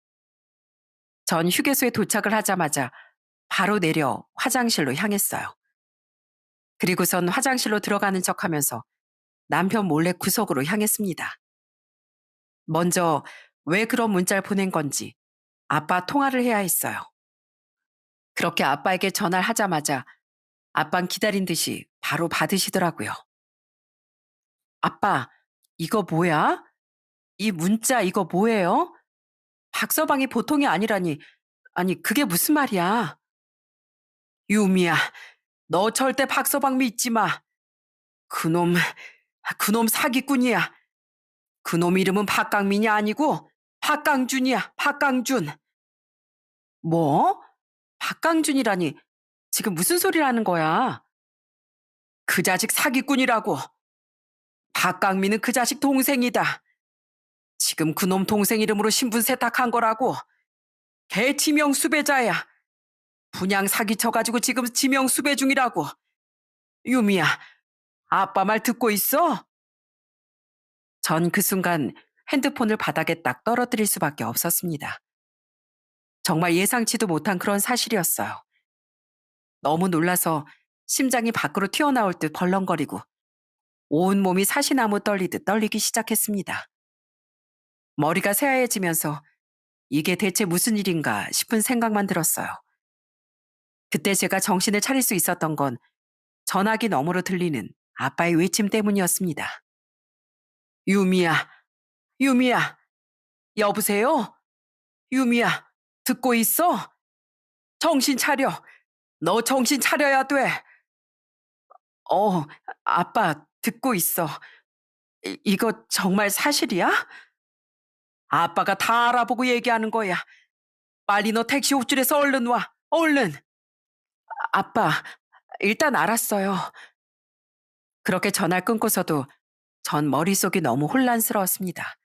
전 휴게소에 도착을 하자마자 바로 내려 화장실로 향했어요. 그리고선 화장실로 들어가는 척하면서 남편 몰래 구석으로 향했습니다. 먼저 왜 그런 문자를 보낸 건지 아빠 통화를 해야 했어요. 그렇게 아빠에게 전화를 하자마자 아빤 기다린 듯이 바로 받으시더라고요. 아빠, 이거 뭐야? 이 문자 이거 뭐예요? 박서방이 보통이 아니라니. 아니, 그게 무슨 말이야? 유미야, 너 절대 박서방 믿지 마. 그놈, 그놈 사기꾼이야. 그놈 이름은 박강민이 아니고 박강준이야, 박강준. 뭐? 박강준이라니. 지금 무슨 소리를 하는 거야? 그 자식 사기꾼이라고. 박강민은 그 자식 동생이다. 지금 그놈 동생 이름으로 신분 세탁한 거라고. 걔 지명 수배자야. 분양 사기 쳐가지고 지금 지명 수배 중이라고. 유미야, 아빠 말 듣고 있어? 전 그 순간 핸드폰을 바닥에 딱 떨어뜨릴 수밖에 없었습니다. 정말 예상치도 못한 그런 사실이었어요. 너무 놀라서 심장이 밖으로 튀어나올 듯 벌렁거리고 온몸이 사시나무 떨리듯 떨리기 시작했습니다. 머리가 새하얘지면서 이게 대체 무슨 일인가 싶은 생각만 들었어요. 그때 제가 정신을 차릴 수 있었던 건 전화기 너머로 들리는 아빠의 외침 때문이었습니다. 유미야, 유미야, 여보세요? 유미야, 듣고 있어? 정신 차려. 너 정신 차려야 돼. 어, 아빠, 듣고 있어. 이거 정말 사실이야? 아빠가 다 알아보고 얘기하는 거야. 빨리 너 택시 호출해서 얼른 와. 얼른. 아빠, 일단 알았어요. 그렇게 전화를 끊고서도 전 머릿속이 너무 혼란스러웠습니다.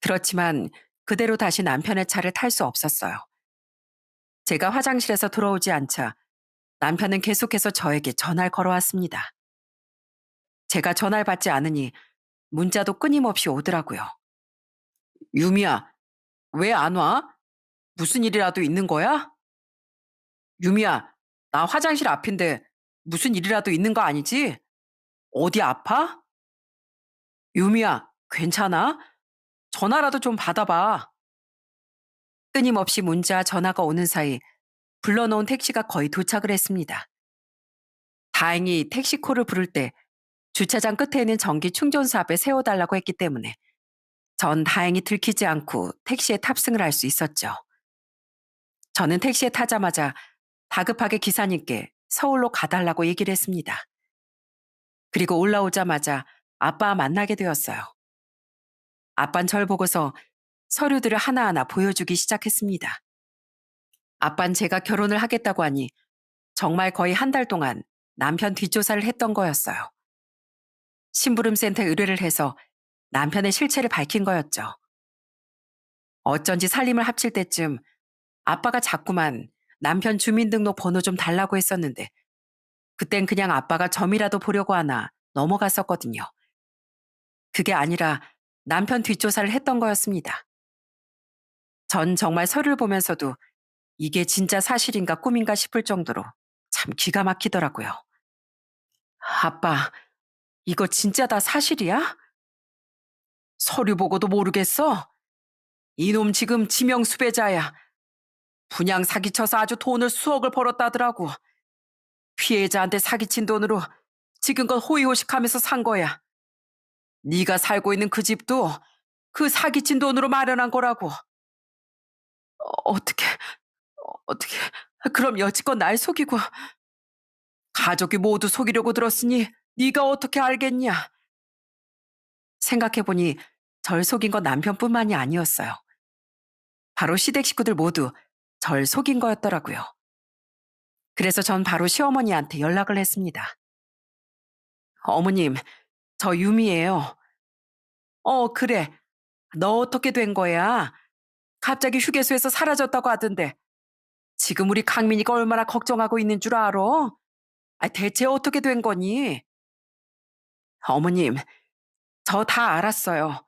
그렇지만 그대로 다시 남편의 차를 탈 수 없었어요. 제가 화장실에서 돌아오지 않자 남편은 계속해서 저에게 전화를 걸어왔습니다. 제가 전화를 받지 않으니 문자도 끊임없이 오더라고요. 유미야, 왜 안 와? 무슨 일이라도 있는 거야? 유미야, 나 화장실 앞인데 무슨 일이라도 있는 거 아니지? 어디 아파? 유미야, 괜찮아? 전화라도 좀 받아봐. 끊임없이 문자, 전화가 오는 사이 불러놓은 택시가 거의 도착을 했습니다. 다행히 택시콜을 부를 때 주차장 끝에 있는 전기 충전소 앞에 세워달라고 했기 때문에 전 다행히 들키지 않고 택시에 탑승을 할 수 있었죠. 저는 택시에 타자마자 다급하게 기사님께 서울로 가달라고 얘기를 했습니다. 그리고 올라오자마자 아빠와 만나게 되었어요. 아빤 절 보고서 서류들을 하나하나 보여주기 시작했습니다. 아빤 제가 결혼을 하겠다고 하니 정말 거의 한 달 동안 남편 뒷조사를 했던 거였어요. 심부름센터에 의뢰를 해서 남편의 실체를 밝힌 거였죠. 어쩐지 살림을 합칠 때쯤 아빠가 자꾸만 남편 주민등록 번호 좀 달라고 했었는데 그땐 그냥 아빠가 점이라도 보려고 하나 넘어갔었거든요. 그게 아니라 남편 뒷조사를 했던 거였습니다. 전 정말 서류를 보면서도 이게 진짜 사실인가 꿈인가 싶을 정도로 참 기가 막히더라고요. 아빠, 이거 진짜 다 사실이야? 서류 보고도 모르겠어? 이놈 지금 지명 수배자야. 분양 사기쳐서 아주 돈을 수억을 벌었다더라고. 피해자한테 사기친 돈으로 지금껏 호의호식하면서 산 거야. 네가 살고 있는 그 집도 그 사기친 돈으로 마련한 거라고. 어떻게, 어떻게, 그럼 여지껏 날 속이고 가족이 모두 속이려고 들었으니 네가 어떻게 알겠냐? 생각해보니 절 속인 건 남편뿐만이 아니었어요. 바로 시댁 식구들 모두 절 속인 거였더라고요. 그래서 전 바로 시어머니한테 연락을 했습니다. 어머님, 저 유미예요. 그래. 너 어떻게 된 거야? 갑자기 휴게소에서 사라졌다고 하던데. 지금 우리 강민이가 얼마나 걱정하고 있는 줄 알아? 대체 어떻게 된 거니? 어머님, 저 다 알았어요.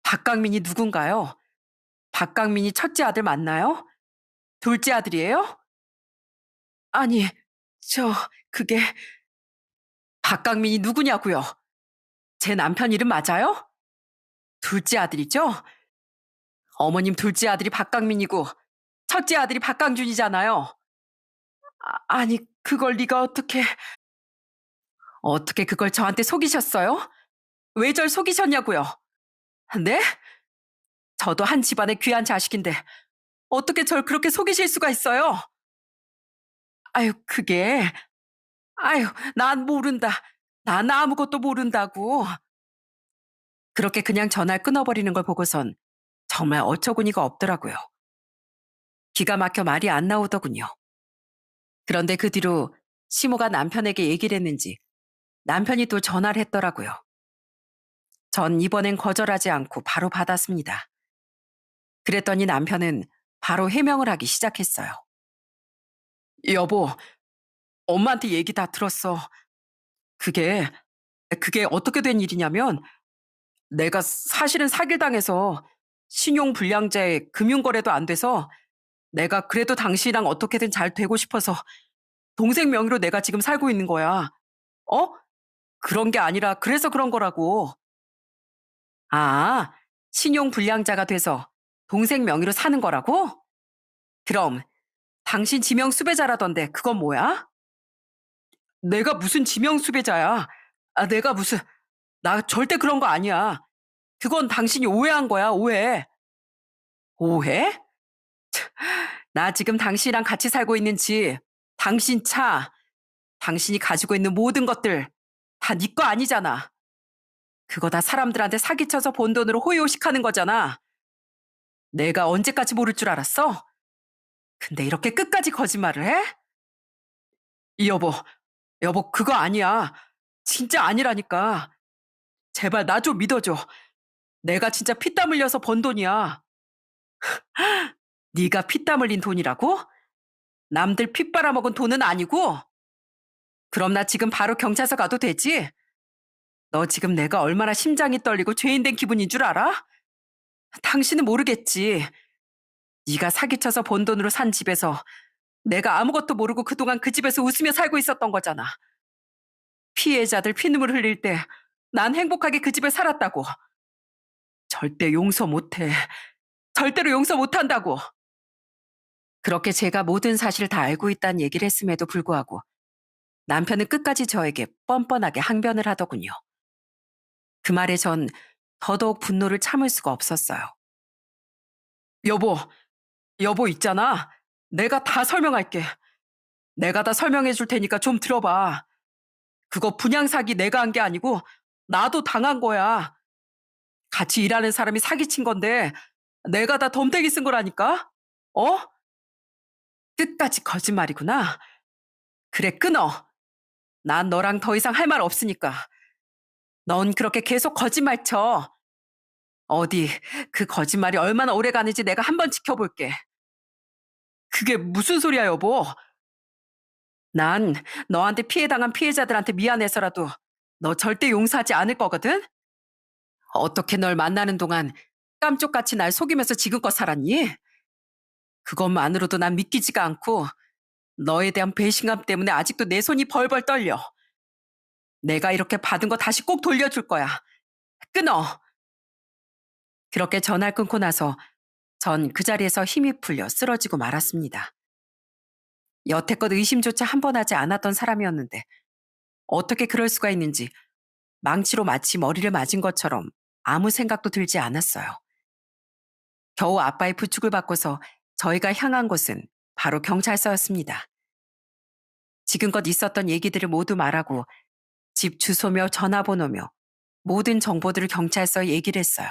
박강민이 누군가요? 박강민이 첫째 아들 맞나요? 둘째 아들이에요? 아니, 저, 그게, 박강민이 누구냐고요? 제 남편 이름 맞아요? 둘째 아들이죠? 어머님 둘째 아들이 박강민이고 첫째 아들이 박강준이잖아요. 아니, 그걸 네가 어떻게 그걸 저한테 속이셨어요? 왜 절 속이셨냐고요? 네? 저도 한 집안의 귀한 자식인데 어떻게 절 그렇게 속이실 수가 있어요? 아유, 아유, 난 모른다. 난 아무것도 모른다고. 그렇게 그냥 전화를 끊어버리는 걸 보고선 정말 어처구니가 없더라고요. 기가 막혀 말이 안 나오더군요. 그런데 그 뒤로 시모가 남편에게 얘기를 했는지 남편이 또 전화를 했더라고요. 전 이번엔 거절하지 않고 바로 받았습니다. 그랬더니 남편은 바로 해명을 하기 시작했어요. 여보, 엄마한테 얘기 다 들었어. 그게, 그게 어떻게 된 일이냐면 내가 사실은 사기당해서 신용불량자에 금융거래도 안 돼서 내가 그래도 당신이랑 어떻게든 잘 되고 싶어서 동생 명의로 내가 지금 살고 있는 거야. 어? 그런 게 아니라 그래서 그런 거라고. 아, 신용불량자가 돼서 동생 명의로 사는 거라고? 그럼 당신 지명 수배자라던데 그건 뭐야? 내가 무슨 지명 수배자야? 내가 무슨 나 절대 그런 거 아니야. 그건 당신이 오해한 거야, 오해. 오해? 나 지금 당신이랑 같이 살고 있는 집, 당신 차, 당신이 가지고 있는 모든 것들 다 네 거 아니잖아. 그거 다 사람들한테 사기쳐서 번 돈으로 호의호식하는 거잖아. 내가 언제까지 모를 줄 알았어? 근데 이렇게 끝까지 거짓말을 해? 여보, 여보, 그거 아니야. 진짜 아니라니까. 제발 나 좀 믿어줘. 내가 진짜 피땀 흘려서 번 돈이야. 네가 피땀 흘린 돈이라고? 남들 피 빨아먹은 돈은 아니고? 그럼 나 지금 바로 경찰서 가도 되지? 너 지금 내가 얼마나 심장이 떨리고 죄인 된 기분인 줄 알아? 당신은 모르겠지. 네가 사기쳐서 번 돈으로 산 집에서 내가 아무것도 모르고 그동안 그 집에서 웃으며 살고 있었던 거잖아. 피해자들 피눈물 흘릴 때 난 행복하게 그 집에 살았다고. 절대 용서 못해. 절대로 용서 못한다고. 그렇게 제가 모든 사실을 다 알고 있다는 얘기를 했음에도 불구하고 남편은 끝까지 저에게 뻔뻔하게 항변을 하더군요. 그 말에 전 더더욱 분노를 참을 수가 없었어요. 여보, 여보 있잖아. 내가 다 설명할게. 내가 다 설명해 줄 테니까 좀 들어봐. 그거 분양 사기 내가 한 게 아니고 나도 당한 거야. 같이 일하는 사람이 사기친 건데 내가 다 덤태기 쓴 거라니까? 어? 끝까지 거짓말이구나. 그래, 끊어. 난 너랑 더 이상 할 말 없으니까. 넌 그렇게 계속 거짓말 쳐. 어디 그 거짓말이 얼마나 오래 가는지 내가 한번 지켜볼게. 그게 무슨 소리야, 여보? 난 너한테 피해 당한 피해자들한테 미안해서라도 너 절대 용서하지 않을 거거든? 어떻게 널 만나는 동안 깜쪽같이 날 속이면서 지금껏 살았니? 그것만으로도 난 믿기지가 않고 너에 대한 배신감 때문에 아직도 내 손이 벌벌 떨려. 내가 이렇게 받은 거 다시 꼭 돌려줄 거야. 끊어. 그렇게 전화를 끊고 나서 전 그 자리에서 힘이 풀려 쓰러지고 말았습니다. 여태껏 의심조차 한 번 하지 않았던 사람이었는데 어떻게 그럴 수가 있는지 망치로 마치 머리를 맞은 것처럼 아무 생각도 들지 않았어요. 겨우 아빠의 부축을 받고서 저희가 향한 곳은 바로 경찰서였습니다. 지금껏 있었던 얘기들을 모두 말하고 집 주소며 전화번호며 모든 정보들을 경찰서에 얘기를 했어요.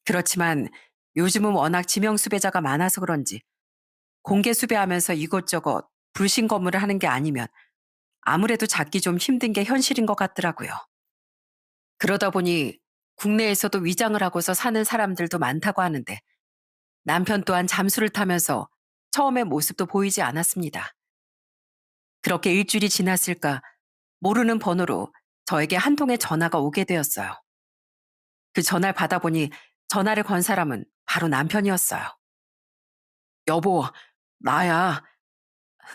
그렇지만 요즘은 워낙 지명 수배자가 많아서 그런지 공개 수배하면서 이것저것 불신 검문을 하는 게 아니면 아무래도 잡기 좀 힘든 게 현실인 것 같더라고요. 그러다 보니 국내에서도 위장을 하고서 사는 사람들도 많다고 하는데 남편 또한 잠수를 타면서 처음의 모습도 보이지 않았습니다. 그렇게 일주일이 지났을까 모르는 번호로 저에게 한 통의 전화가 오게 되었어요. 그 전화를 받아보니 전화를 건 사람은 바로 남편이었어요. 여보, 나야.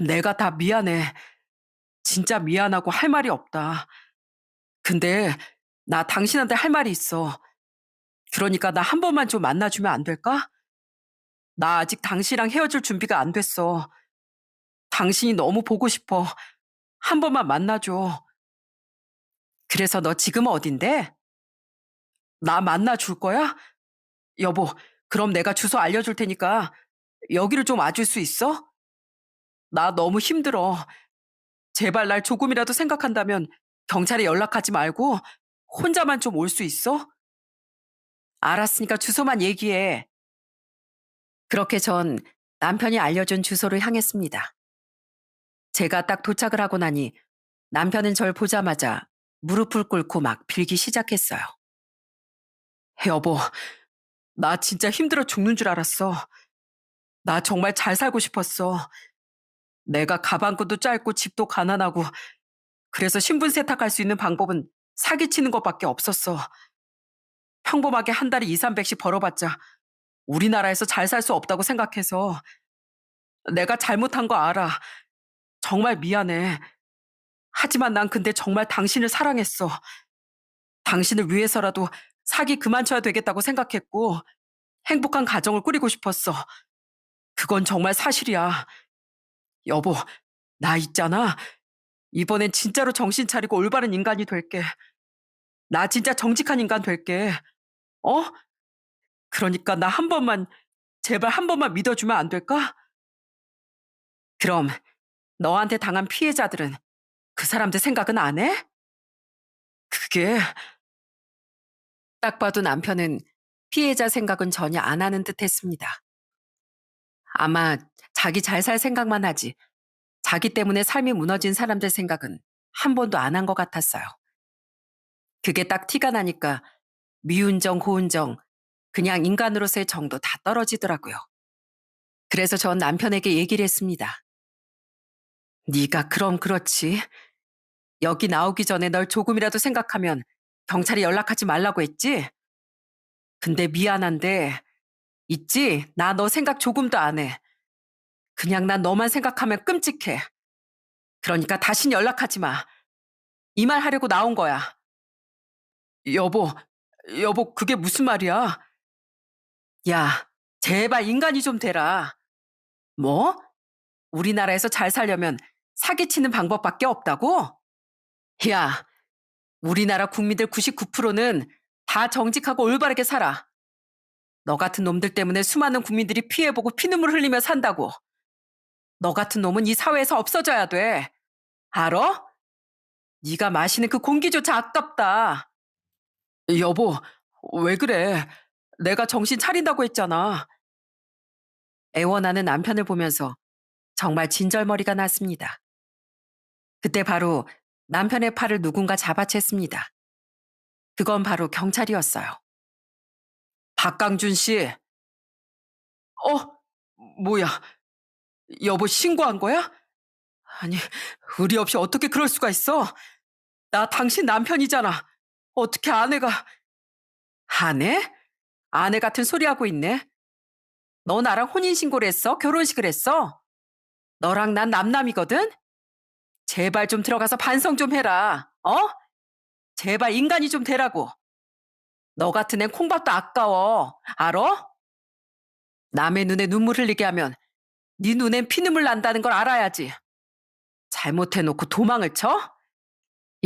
내가 다 미안해. 진짜 미안하고 할 말이 없다. 근데 나 당신한테 할 말이 있어. 그러니까 나 한 번만 좀 만나주면 안 될까? 나 아직 당신이랑 헤어질 준비가 안 됐어. 당신이 너무 보고 싶어. 한 번만 만나줘. 그래서 너 지금 어딘데? 나 만나줄 거야? 여보, 그럼 내가 주소 알려줄 테니까 여기를 좀 와줄 수 있어? 나 너무 힘들어. 제발 날 조금이라도 생각한다면 경찰에 연락하지 말고 혼자만 좀 올 수 있어? 알았으니까 주소만 얘기해. 그렇게 전 남편이 알려준 주소를 향했습니다. 제가 딱 도착을 하고 나니 남편은 절 보자마자 무릎을 꿇고 막 빌기 시작했어요. 여보, 나 진짜 힘들어 죽는 줄 알았어. 나 정말 잘 살고 싶었어. 내가 가방끈도 짧고 집도 가난하고 그래서 신분 세탁할 수 있는 방법은 사기치는 것밖에 없었어. 평범하게 한 달에 2, 300씩 벌어봤자 우리나라에서 잘 살 수 없다고 생각해서 내가 잘못한 거 알아. 정말 미안해. 하지만 난 근데 정말 당신을 사랑했어. 당신을 위해서라도 사기 그만 쳐야 되겠다고 생각했고 행복한 가정을 꾸리고 싶었어. 그건 정말 사실이야. 여보, 나 있잖아. 이번엔 진짜로 정신 차리고 올바른 인간이 될게. 나 진짜 정직한 인간 될게. 어? 그러니까 나 한 번만, 제발 한 번만 믿어주면 안 될까? 그럼 너한테 당한 피해자들은 그 사람들 생각은 안 해? 그게 딱 봐도 남편은 피해자 생각은 전혀 안 하는 듯 했습니다. 아마 자기 잘 살 생각만 하지 자기 때문에 삶이 무너진 사람들 생각은 한 번도 안 한 것 같았어요. 그게 딱 티가 나니까 미운정, 고운정, 그냥 인간으로서의 정도 다 떨어지더라고요. 그래서 전 남편에게 얘기를 했습니다. 네가 그럼 그렇지. 여기 나오기 전에 널 조금이라도 생각하면 경찰에 연락하지 말라고 했지? 근데 미안한데 있지? 나 너 생각 조금도 안 해. 그냥 난 너만 생각하면 끔찍해. 그러니까 다신 연락하지 마. 이 말 하려고 나온 거야. 여보, 여보, 그게 무슨 말이야? 야, 제발 인간이 좀 되라. 뭐? 우리나라에서 잘 살려면 사기치는 방법밖에 없다고? 야, 우리나라 국민들 99%는 다 정직하고 올바르게 살아. 너 같은 놈들 때문에 수많은 국민들이 피해보고 피눈물 흘리며 산다고. 너 같은 놈은 이 사회에서 없어져야 돼. 알아? 네가 마시는 그 공기조차 아깝다. 여보, 왜 그래? 내가 정신 차린다고 했잖아. 애원하는 남편을 보면서 정말 진절머리가 났습니다. 그때 바로 남편의 팔을 누군가 잡아챘습니다. 그건 바로 경찰이었어요. 박강준 씨, 뭐야, 여보 신고한 거야? 아니, 의리 없이 어떻게 그럴 수가 있어? 나 당신 남편이잖아. 어떻게 아내가... 아내? 아내 같은 소리 하고 있네. 너 나랑 혼인신고를 했어? 결혼식을 했어? 너랑 난 남남이거든? 제발 좀 들어가서 반성 좀 해라. 어? 제발 인간이 좀 되라고. 너 같은 애 콩밥도 아까워. 알어? 남의 눈에 눈물 흘리게 하면 네 눈엔 피눈물 난다는 걸 알아야지. 잘못해놓고 도망을 쳐?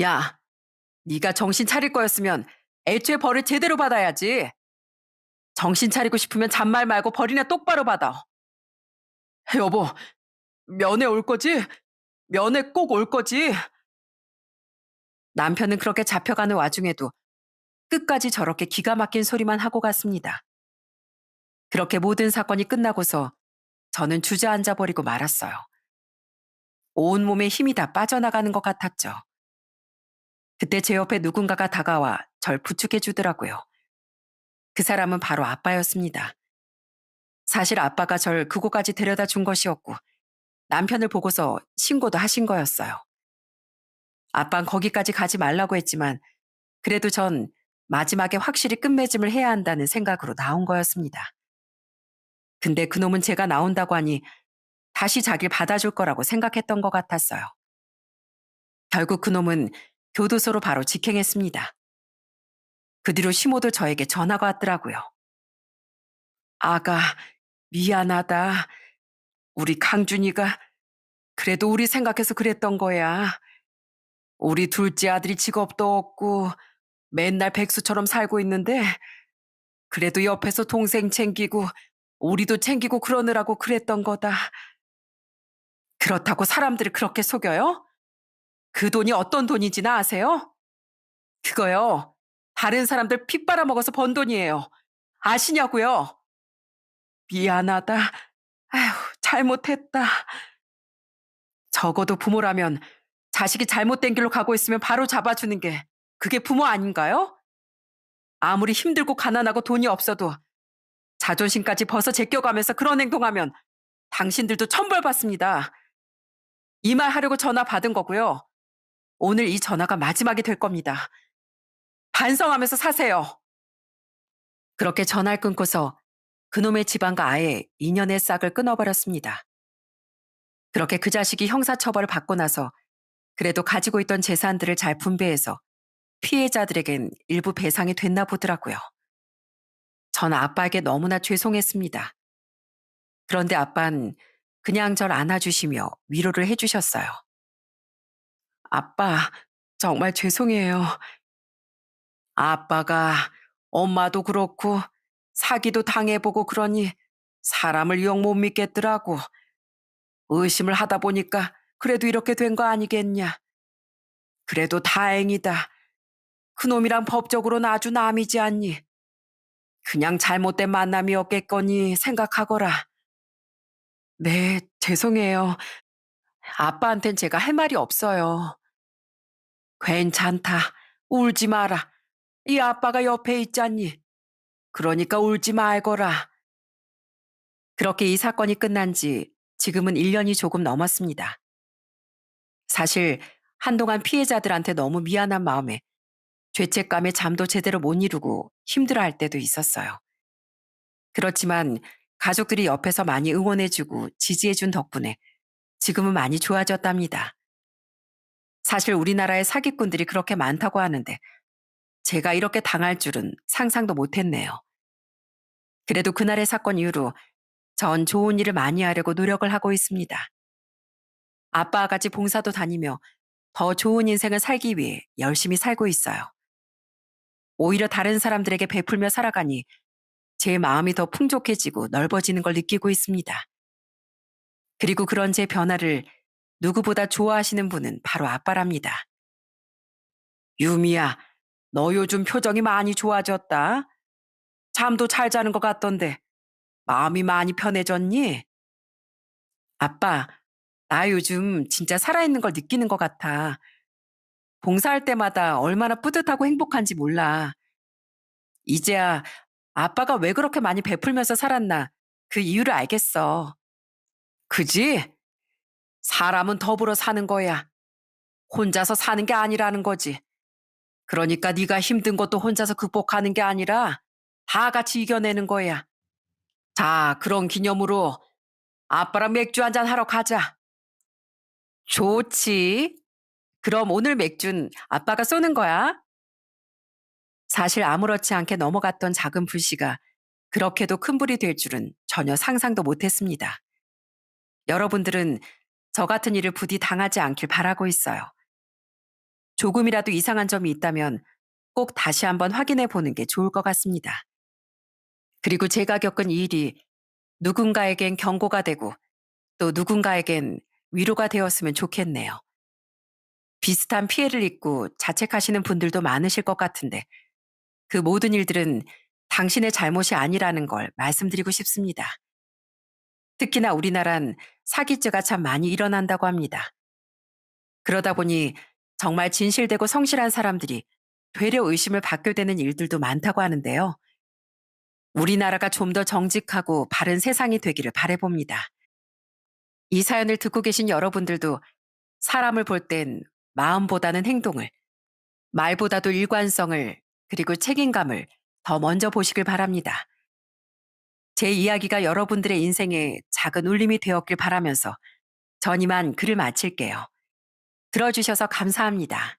야, 네가 정신 차릴 거였으면 애초에 벌을 제대로 받아야지. 정신 차리고 싶으면 잔말 말고 벌이나 똑바로 받아. 여보, 면회 올 거지? 면회 꼭 올 거지? 남편은 그렇게 잡혀가는 와중에도 끝까지 저렇게 기가 막힌 소리만 하고 갔습니다. 그렇게 모든 사건이 끝나고서 저는 주저앉아 버리고 말았어요. 온몸에 힘이 다 빠져나가는 것 같았죠. 그때 제 옆에 누군가가 다가와 절 부축해 주더라고요. 그 사람은 바로 아빠였습니다. 사실 아빠가 절 그곳까지 데려다 준 것이었고 남편을 보고서 신고도 하신 거였어요. 아빤 거기까지 가지 말라고 했지만 그래도 전 마지막에 확실히 끝맺음을 해야 한다는 생각으로 나온 거였습니다. 근데 그놈은 제가 나온다고 하니 다시 자기를 받아줄 거라고 생각했던 것 같았어요. 결국 그놈은 교도소로 바로 직행했습니다. 그 뒤로 시모도 저에게 전화가 왔더라고요. 아가, 미안하다. 우리 강준이가 그래도 우리 생각해서 그랬던 거야. 우리 둘째 아들이 직업도 없고 맨날 백수처럼 살고 있는데 그래도 옆에서 동생 챙기고 우리도 챙기고 그러느라고 그랬던 거다. 그렇다고 사람들을 그렇게 속여요? 그 돈이 어떤 돈인지나 아세요? 그거요. 다른 사람들 피 빨아먹어서 번 돈이에요. 아시냐고요? 미안하다. 아휴, 잘못했다. 적어도 부모라면 자식이 잘못된 길로 가고 있으면 바로 잡아주는 게 그게 부모 아닌가요? 아무리 힘들고 가난하고 돈이 없어도 자존심까지 벗어 제껴가면서 그런 행동하면 당신들도 천벌받습니다. 이 말 하려고 전화 받은 거고요. 오늘 이 전화가 마지막이 될 겁니다. 반성하면서 사세요. 그렇게 전화를 끊고서 그놈의 집안과 아예 인연의 싹을 끊어버렸습니다. 그렇게 그 자식이 형사처벌을 받고 나서 그래도 가지고 있던 재산들을 잘 분배해서 피해자들에겐 일부 배상이 됐나 보더라고요. 전 아빠에게 너무나 죄송했습니다. 그런데 아빠는 그냥 절 안아주시며 위로를 해주셨어요. 아빠, 정말 죄송해요. 아빠가 엄마도 그렇고 사기도 당해보고 그러니 사람을 영 못 믿겠더라고. 의심을 하다 보니까 그래도 이렇게 된 거 아니겠냐. 그래도 다행이다. 그놈이랑 법적으로는 아주 남이지 않니. 그냥 잘못된 만남이었겠거니 생각하거라. 네, 죄송해요. 아빠한텐 제가 할 말이 없어요. 괜찮다. 울지 마라. 이 아빠가 옆에 있잖니. 그러니까 울지 말거라. 그렇게 이 사건이 끝난 지 지금은 1년이 조금 넘었습니다. 사실 한동안 피해자들한테 너무 미안한 마음에 죄책감에 잠도 제대로 못 이루고 힘들어할 때도 있었어요. 그렇지만 가족들이 옆에서 많이 응원해주고 지지해준 덕분에 지금은 많이 좋아졌답니다. 사실 우리나라에 사기꾼들이 그렇게 많다고 하는데 제가 이렇게 당할 줄은 상상도 못했네요. 그래도 그날의 사건 이후로 전 좋은 일을 많이 하려고 노력을 하고 있습니다. 아빠와 같이 봉사도 다니며 더 좋은 인생을 살기 위해 열심히 살고 있어요. 오히려 다른 사람들에게 베풀며 살아가니 제 마음이 더 풍족해지고 넓어지는 걸 느끼고 있습니다. 그리고 그런 제 변화를 누구보다 좋아하시는 분은 바로 아빠랍니다. 유미야, 너 요즘 표정이 많이 좋아졌다. 잠도 잘 자는 것 같던데 마음이 많이 편해졌니? 아빠, 나 요즘 진짜 살아있는 걸 느끼는 것 같아. 봉사할 때마다 얼마나 뿌듯하고 행복한지 몰라. 이제야 아빠가 왜 그렇게 많이 베풀면서 살았나 그 이유를 알겠어. 그지? 사람은 더불어 사는 거야. 혼자서 사는 게 아니라는 거지. 그러니까 네가 힘든 것도 혼자서 극복하는 게 아니라 다 같이 이겨내는 거야. 자, 그런 기념으로 아빠랑 맥주 한잔 하러 가자. 좋지. 그럼 오늘 맥주는 아빠가 쏘는 거야. 사실 아무렇지 않게 넘어갔던 작은 불씨가 그렇게도 큰 불이 될 줄은 전혀 상상도 못했습니다. 여러분들은 저 같은 일을 부디 당하지 않길 바라고 있어요. 조금이라도 이상한 점이 있다면 꼭 다시 한번 확인해 보는 게 좋을 것 같습니다. 그리고 제가 겪은 이 일이 누군가에겐 경고가 되고 또 누군가에겐 위로가 되었으면 좋겠네요. 비슷한 피해를 입고 자책하시는 분들도 많으실 것 같은데 그 모든 일들은 당신의 잘못이 아니라는 걸 말씀드리고 싶습니다. 특히나 우리나란 사기죄가 참 많이 일어난다고 합니다. 그러다 보니 정말 진실되고 성실한 사람들이 되려 의심을 받게 되는 일들도 많다고 하는데요. 우리나라가 좀 더 정직하고 바른 세상이 되기를 바라봅니다. 이 사연을 듣고 계신 여러분들도 사람을 볼 땐 마음보다는 행동을, 말보다도 일관성을, 그리고 책임감을 더 먼저 보시길 바랍니다. 제 이야기가 여러분들의 인생에 작은 울림이 되었길 바라면서 전 이만 글을 마칠게요. 들어주셔서 감사합니다.